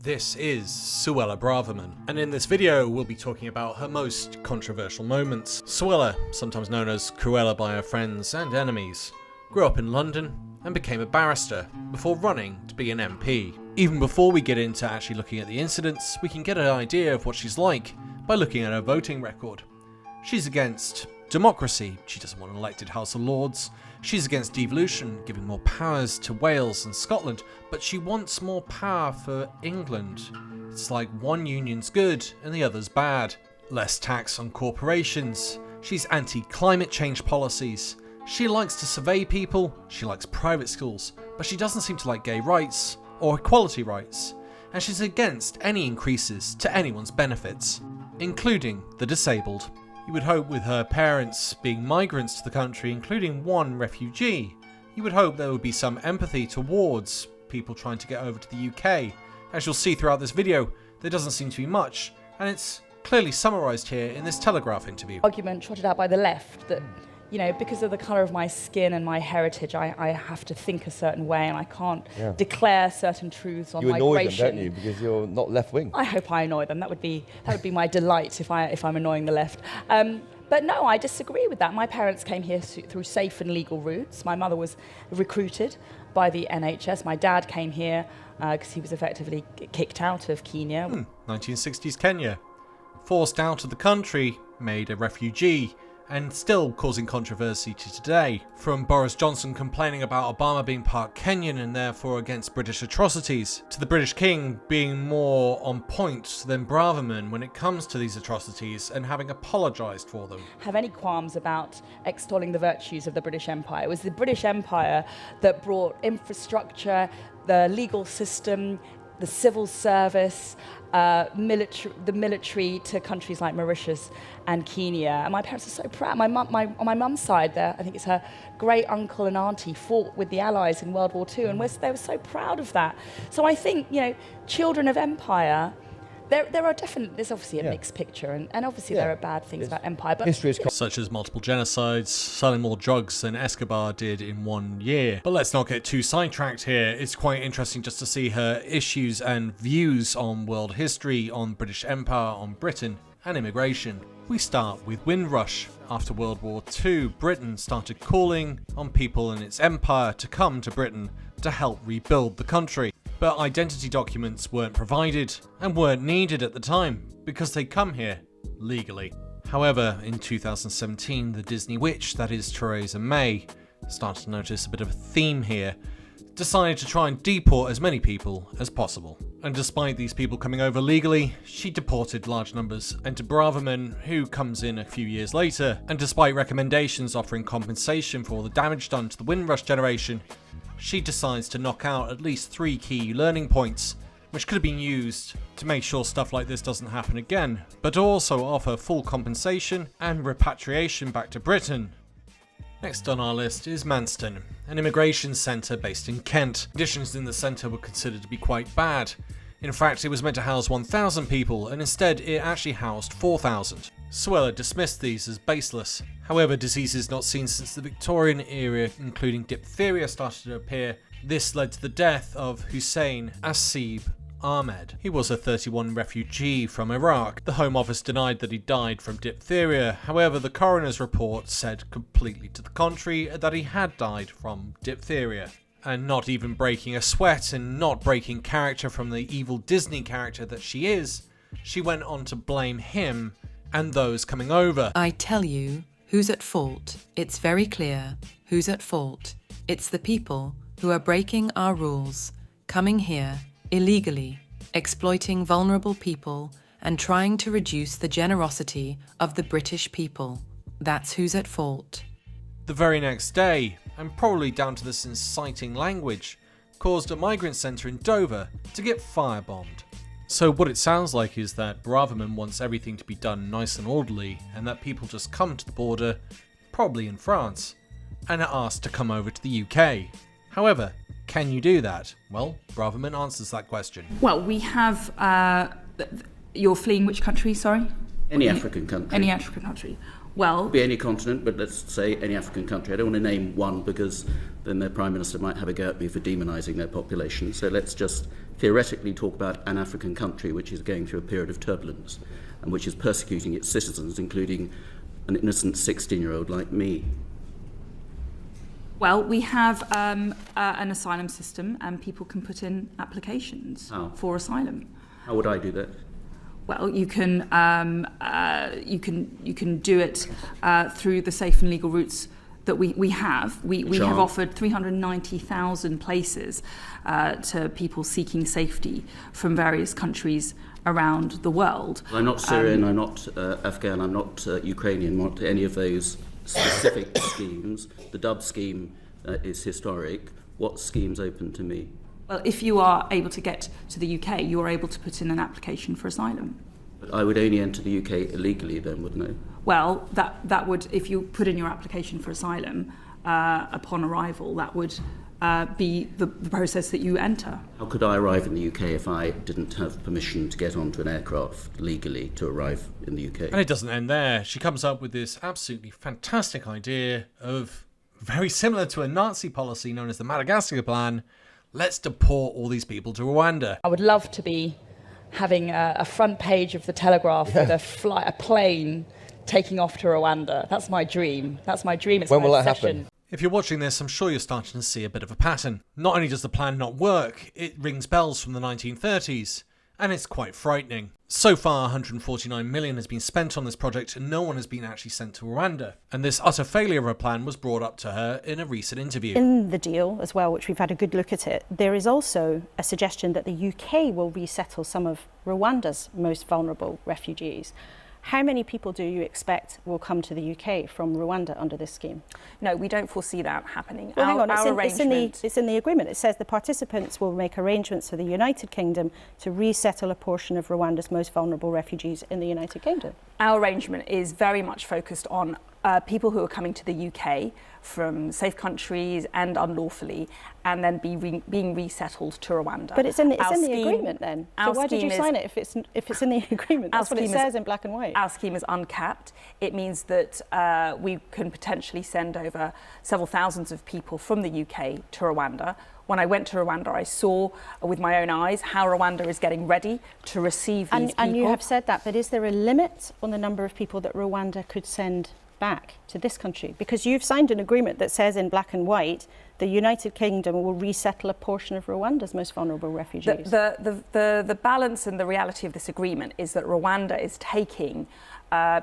This is Suella Braverman, and in this video we'll be talking about her most controversial moments. Suella, sometimes known as Cruella by her friends and enemies, grew up in London and became a barrister before running to be an MP. Even before we get into actually looking at the incidents, we can get an idea of what she's like by looking at her voting record. She's against democracy, she doesn't want an elected House of Lords. She's against devolution, giving more powers to Wales and Scotland, but she wants more power for England. It's like one union's good and the other's bad. Less tax on corporations. She's anti-climate change policies. She likes to survey people, she likes private schools, but she doesn't seem to like gay rights or equality rights. And she's against any increases to anyone's benefits, including the disabled. You would hope with her parents being migrants to the country, including one refugee, you would hope there would be some empathy towards people trying to get over to the UK. As you'll see throughout this video, there doesn't seem to be much, and it's clearly summarised here in this Telegraph interview. Argument trotted out by the left that, you know, because of the colour of my skin and my heritage, I have to think a certain way and I can't declare certain truths on migration. You annoy them, don't you? Because you're not left-wing. I hope I annoy them. That would be my delight if I'm annoying the left. But no, I disagree with that. My parents came here through safe and legal routes. My mother was recruited by the NHS. My dad came here because he was effectively kicked out of Kenya. 1960s Kenya. Forced out of the country, made a refugee, and still causing controversy to today. From Boris Johnson complaining about Obama being part Kenyan and therefore against British atrocities, to the British King being more on point than Braverman when it comes to these atrocities and having apologised for them. Have any qualms about extolling the virtues of the British Empire? It was the British Empire that brought infrastructure, the legal system, the civil service, the military to countries like Mauritius and Kenya. And my parents are so proud. On my mum's side there, I think it's her great uncle and auntie fought with the Allies in World War II, and they were so proud of that. So I think, you know, children of empire, there's obviously a mixed picture, and obviously there are bad things about empire. But history is such as multiple genocides, selling more drugs than Escobar did in 1 year. But let's not get too sidetracked here. It's quite interesting just to see her issues and views on world history, on British Empire, on Britain, and immigration. We start with Windrush. After World War II, Britain started calling on people in its empire to come to Britain to help rebuild the country. But identity documents weren't provided and weren't needed at the time because they come here legally. However, in 2017, the Disney witch, that is Theresa May, started to notice a bit of a theme here, decided to try and deport as many people as possible. And despite these people coming over legally, she deported large numbers, and to Braverman, who comes in a few years later, and despite recommendations offering compensation for all the damage done to the Windrush generation, she decides to knock out at least 3 key learning points, which could have been used to make sure stuff like this doesn't happen again, but also offer full compensation and repatriation back to Britain. Next on our list is Manston, an immigration centre based in Kent. Conditions in the centre were considered to be quite bad. In fact, it was meant to house 1,000 people, and instead it actually housed 4,000. Suella dismissed these as baseless. However, diseases not seen since the Victorian era, including diphtheria, started to appear. This led to the death of Hussein Asib Ahmed. He was a 31 refugee from Iraq. The Home Office denied that he died from diphtheria. However, the coroner's report said completely to the contrary, that he had died from diphtheria. And not even breaking a sweat and not breaking character from the evil Disney character that she is, she went on to blame him and those coming over. I tell you, who's at fault? It's very clear who's at fault. It's the people who are breaking our rules, coming here illegally, exploiting vulnerable people and trying to reduce the generosity of the British people. That's who's at fault. The very next day, and probably down to this inciting language, caused a migrant centre in Dover to get firebombed. So what it sounds like is that Braverman wants everything to be done nice and orderly, and that people just come to the border, probably in France, and are asked to come over to the UK. However, can you do that? Well, Braverman answers that question. Well, we have... you're fleeing which country, sorry? Any African country. Any African country. Well, be any continent, but let's say any African country. I don't want to name one because then their Prime Minister might have a go at me for demonising their population. So let's just theoretically talk about an African country which is going through a period of turbulence and which is persecuting its citizens, including an innocent 16-year-old like me. Well, we have an asylum system, and people can put in applications for asylum. How would I do that? Well, you can do it through the safe and legal routes that we have. We have offered 390,000 places to people seeking safety from various countries around the world. I'm not Syrian, I'm not Afghan, I'm not Ukrainian, not any of those specific schemes. The Dub scheme is historic. What scheme's open to me? Well, if you are able to get to the UK, you are able to put in an application for asylum. But I would only enter the UK illegally then, wouldn't I? Well, that would, if you put in your application for asylum upon arrival, that would be the process that you enter. How could I arrive in the UK if I didn't have permission to get onto an aircraft legally to arrive in the UK? And it doesn't end there. She comes up with this absolutely fantastic idea of, very similar to a Nazi policy known as the Madagascar Plan, let's deport all these people to Rwanda. I would love to be having a front page of the Telegraph with a plane taking off to Rwanda. That's my dream. That's my dream. It's When my will that obsession. happen? If you're watching this, I'm sure you're starting to see a bit of a pattern. Not only does the plan not work, it rings bells from the 1930s, and it's quite frightening. So far, 149 million has been spent on this project and no one has been actually sent to Rwanda. And this utter failure of a plan was brought up to her in a recent interview. In the deal as well, which we've had a good look at it, there is also a suggestion that the UK will resettle some of Rwanda's most vulnerable refugees. How many people do you expect will come to the UK from Rwanda under this scheme? No, we don't foresee that happening. Well, hang on, it's in the agreement. It says the participants will make arrangements for the United Kingdom to resettle a portion of Rwanda's most vulnerable refugees in the United Kingdom. Our arrangement is very much focused on people who are coming to the UK from safe countries and unlawfully, and then being resettled to Rwanda. But it's in the agreement then. So why did you sign it if it's in the agreement? That's what it says in black and white. Our scheme is uncapped. It means that we can potentially send over several thousands of people from the UK to Rwanda. When I went to Rwanda, I saw with my own eyes how Rwanda is getting ready to receive these people. And you have said that, but is there a limit on the number of people that Rwanda could send back to this country? Because you've signed an agreement that says in black and white the United Kingdom will resettle a portion of Rwanda's most vulnerable refugees. The balance and the reality of this agreement is that Rwanda is taking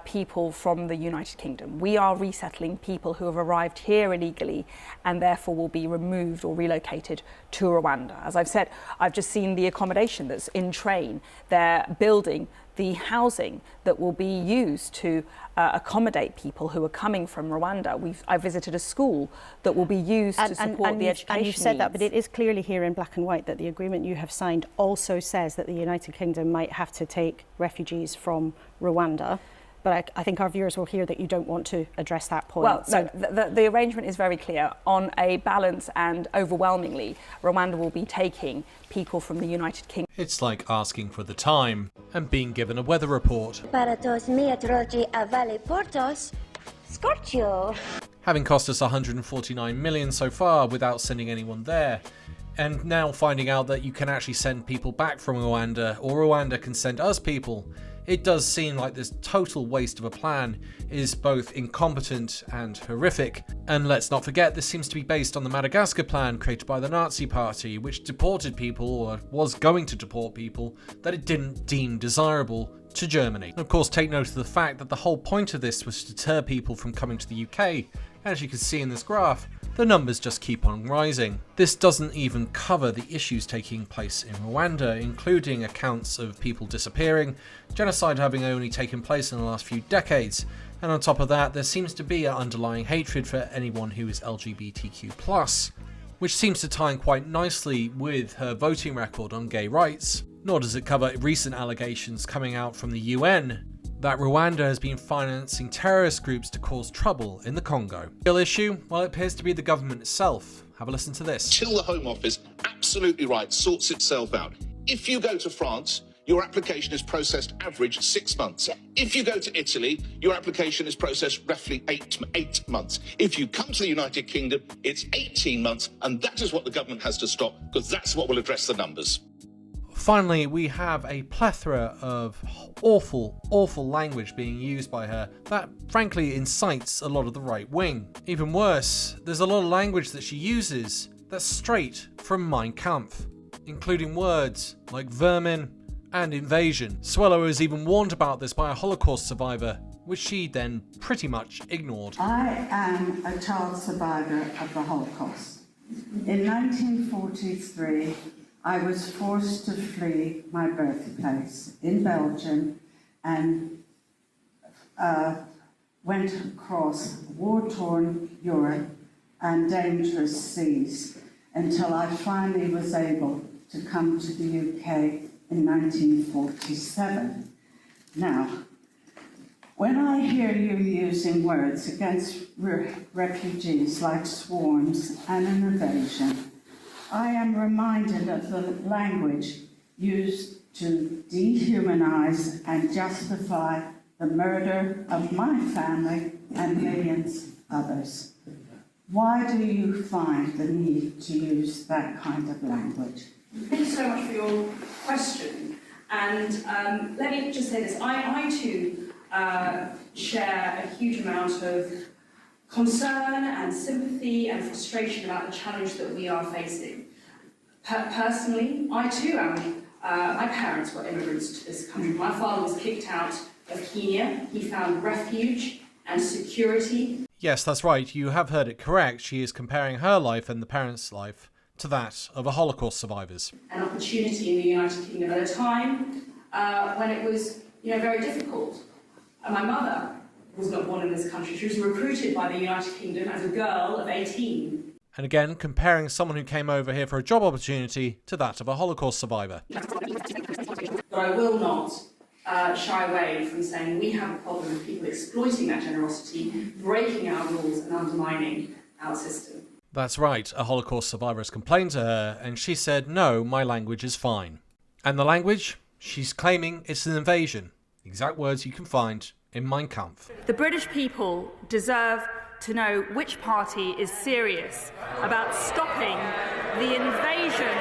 people from the United Kingdom. We are resettling people who have arrived here illegally and therefore will be removed or relocated to Rwanda. As I've said, I've just seen the accommodation that's in train. They're building the housing that will be used to accommodate people who are coming from Rwanda. I visited a school that will be used to support the education And you've said that, needs. but it is clearly here in black and white that the agreement you have signed also says that the United Kingdom might have to take refugees from Rwanda. But I think our viewers will hear that you don't want to address that point. Well, so the arrangement is very clear. On a balance and overwhelmingly, Rwanda will be taking people from the United Kingdom. It's like asking for the time and being given a weather report. Having cost us 149 million so far without sending anyone there. And now finding out that you can actually send people back from Rwanda, or Rwanda can send us people. It does seem like this total waste of a plan is both incompetent and horrific. And let's not forget, this seems to be based on the Madagascar Plan created by the Nazi Party, which deported people, or was going to deport people, that it didn't deem desirable to Germany. And of course, take note of the fact that the whole point of this was to deter people from coming to the UK. As you can see in this graph, the numbers just keep on rising. This doesn't even cover the issues taking place in Rwanda, including accounts of people disappearing, genocide having only taken place in the last few decades, and on top of that, there seems to be an underlying hatred for anyone who is LGBTQ+, which seems to tie in quite nicely with her voting record on gay rights. Nor does it cover recent allegations coming out from the UN that Rwanda has been financing terrorist groups to cause trouble in the Congo. The real issue? Well, it appears to be the government itself. Have a listen to this. Till the Home Office, absolutely right, sorts itself out. If you go to France, your application is processed average 6 months. If you go to Italy, your application is processed roughly eight months. If you come to the United Kingdom, it's 18 months, and that is what the government has to stop, because that's what will address the numbers. Finally, we have a plethora of awful, awful language being used by her that frankly incites a lot of the right wing. Even worse, there's a lot of language that she uses that's straight from Mein Kampf, including words like vermin and invasion. Suella was even warned about this by a Holocaust survivor, which she then pretty much ignored. I am a child survivor of the Holocaust. In 1943, I was forced to flee my birthplace in Belgium and went across war-torn Europe and dangerous seas until I finally was able to come to the UK in 1947. Now, when I hear you using words against refugees like swarms and an invasion, I am reminded of the language used to dehumanize and justify the murder of my family and millions others. Why do you find the need to use that kind of language? Thank you so much for your question. And let me just say this. I too share a huge amount of concern and sympathy and frustration about the challenge that we are facing. Personally, I too am. My parents were immigrants to this country. My father was kicked out of Kenya. He found refuge and security. Yes, that's right. You have heard it correct. She is comparing her life and the parents' life to that of a Holocaust survivor's. An opportunity in the United Kingdom at a time when it was, very difficult. And my mother was not born in this country. She was recruited by the United Kingdom as a girl of 18. And again, comparing someone who came over here for a job opportunity to that of a Holocaust survivor. But I will not shy away from saying we have a problem with people exploiting that generosity, breaking our rules and undermining our system. That's right, a Holocaust survivor has complained to her, and she said, no, my language is fine. And the language? She's claiming it's an invasion. Exact words you can find in Mein Kampf. The British people deserve to know which party is serious about stopping the invasion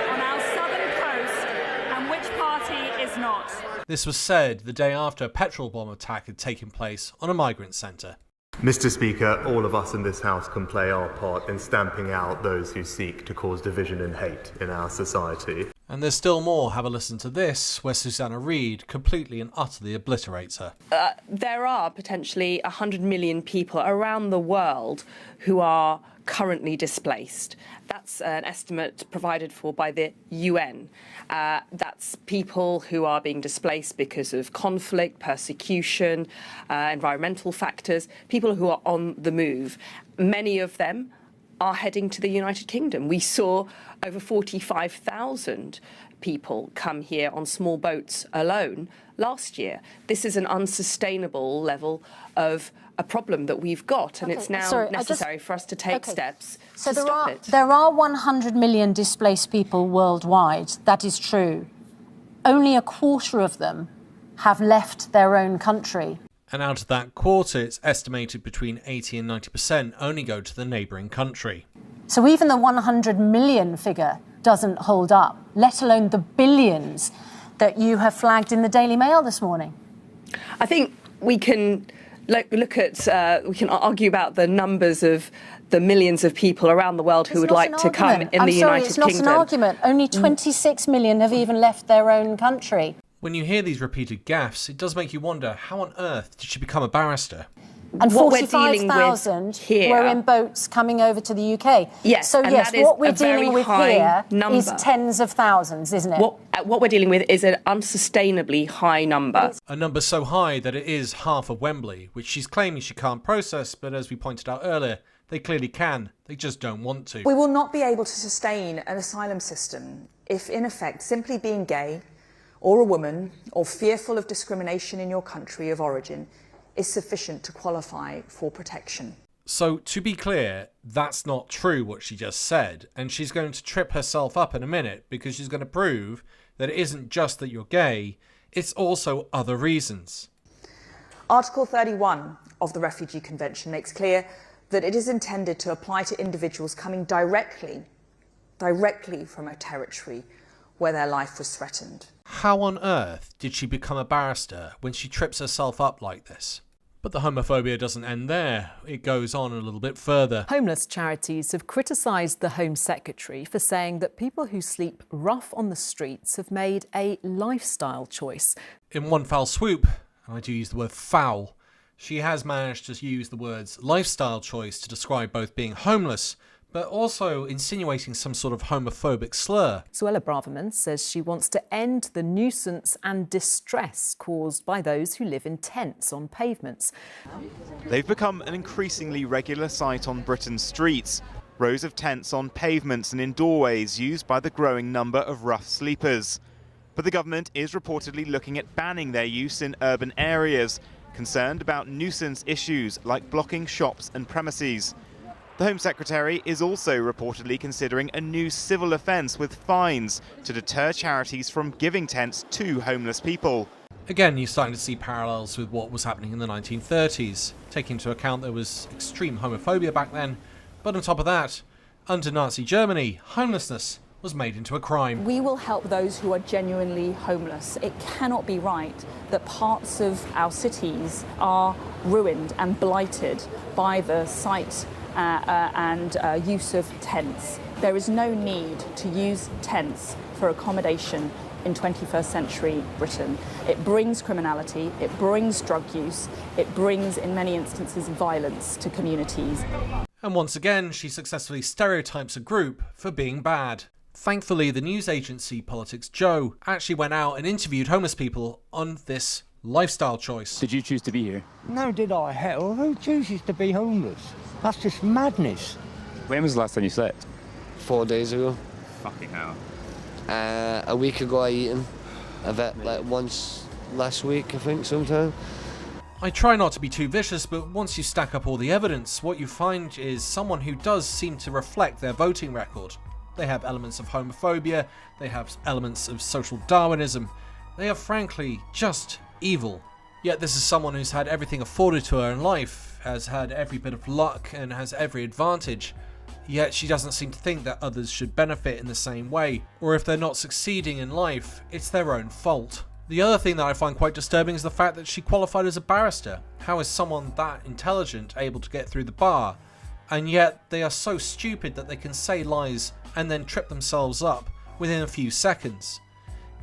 on our southern coast and which party is not. This was said the day after a petrol bomb attack had taken place on a migrant centre. Mr. Speaker, all of us in this House can play our part in stamping out those who seek to cause division and hate in our society. And there's still more. Have a listen to this, where Susanna Reid completely and utterly obliterates her. There are potentially 100 million people around the world who are currently displaced. That's an estimate provided for by the UN. That's people who are being displaced because of conflict, persecution, environmental factors, people who are on the move. Many of them are heading to the United Kingdom. We saw over 45,000 people come here on small boats alone last year. This is an unsustainable level of a problem that we've got, and it's now necessary for us to take steps to stop it. There are 100 million displaced people worldwide. That is true. Only a quarter of them have left their own country. And out of that quarter, it's estimated between 80 and 90% only go to the neighbouring country. So even the 100 million figure doesn't hold up, let alone the billions that you have flagged in the Daily Mail this morning. I think we can look at, we can argue about the numbers of the millions of people around the world who would like to come in the United Kingdom. It's not an argument. Only 26 million have even left their own country. When you hear these repeated gaffes, it does make you wonder, how on earth did she become a barrister? And 45,000 were in boats coming over to the UK. Yes, so yes, what we're dealing with here is tens of thousands, isn't it? What we're dealing with is an unsustainably high number. A number so high that it is half of Wembley, which she's claiming she can't process, but as we pointed out earlier, they clearly can. They just don't want to. We will not be able to sustain an asylum system if, in effect, simply being gay or a woman or fearful of discrimination in your country of origin is sufficient to qualify for protection. So, to be clear, that's not true what she just said, and she's going to trip herself up in a minute because she's going to prove that it isn't just that you're gay, it's also other reasons. Article 31 of the Refugee Convention makes clear that it is intended to apply to individuals coming directly from a territory where their life was threatened. How on earth did she become a barrister when she trips herself up like this? But the homophobia doesn't end there. It goes on a little bit further. Homeless charities have criticised the Home Secretary for saying that people who sleep rough on the streets have made a lifestyle choice. In one foul swoop, and I do use the word foul, she has managed to use the words lifestyle choice to describe both being homeless, but also insinuating some sort of homophobic slur. Suella Braverman says she wants to end the nuisance and distress caused by those who live in tents on pavements. They've become an increasingly regular sight on Britain's streets. Rows of tents on pavements and in doorways used by the growing number of rough sleepers. But the government is reportedly looking at banning their use in urban areas, concerned about nuisance issues like blocking shops and premises. The Home Secretary is also reportedly considering a new civil offence with fines to deter charities from giving tents to homeless people. Again, you're starting to see parallels with what was happening in the 1930s, taking into account there was extreme homophobia back then, but on top of that, under Nazi Germany, homelessness was made into a crime. We will help those who are genuinely homeless. It cannot be right that parts of our cities are ruined and blighted by the sight and use of tents. There is no need to use tents for accommodation in 21st century Britain. It brings criminality, it brings drug use, it brings, in many instances, violence to communities. And once again, she successfully stereotypes a group for being bad. Thankfully, the news agency Politics Joe actually went out and interviewed homeless people on this lifestyle choice. Did you choose to be here? No, did I? Hell, who chooses to be homeless? That's just madness. When was the last time you slept? 4 days ago. Fucking hell. A week ago I eaten. I've ate like once last week, I think, sometime. I try not to be too vicious, but once you stack up all the evidence, what you find is someone who does seem to reflect their voting record. They have elements of homophobia, they have elements of social Darwinism. They are frankly just evil. Yet this is someone who's had everything afforded to her in life, has had every bit of luck and has every advantage. Yet she doesn't seem to think that others should benefit in the same way, or if they're not succeeding in life, it's their own fault. The other thing that I find quite disturbing is the fact that she qualified as a barrister. How is someone that intelligent able to get through the bar? And yet they are so stupid that they can say lies and then trip themselves up within a few seconds.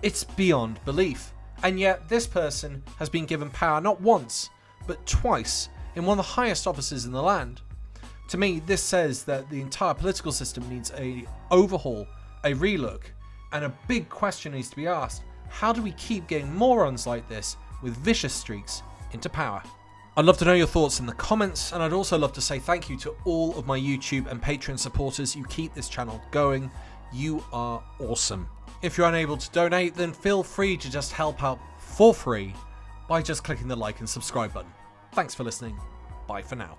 It's beyond belief. And yet this person has been given power not once, but twice in one of the highest offices in the land. To me, this says that the entire political system needs an overhaul, a relook, and a big question needs to be asked. How do we keep getting morons like this with vicious streaks into power? I'd love to know your thoughts in the comments, and I'd also love to say thank you to all of my YouTube and Patreon supporters. You keep this channel going. You are awesome. If you're unable to donate, then feel free to just help out for free by just clicking the like and subscribe button. Thanks for listening. Bye for now.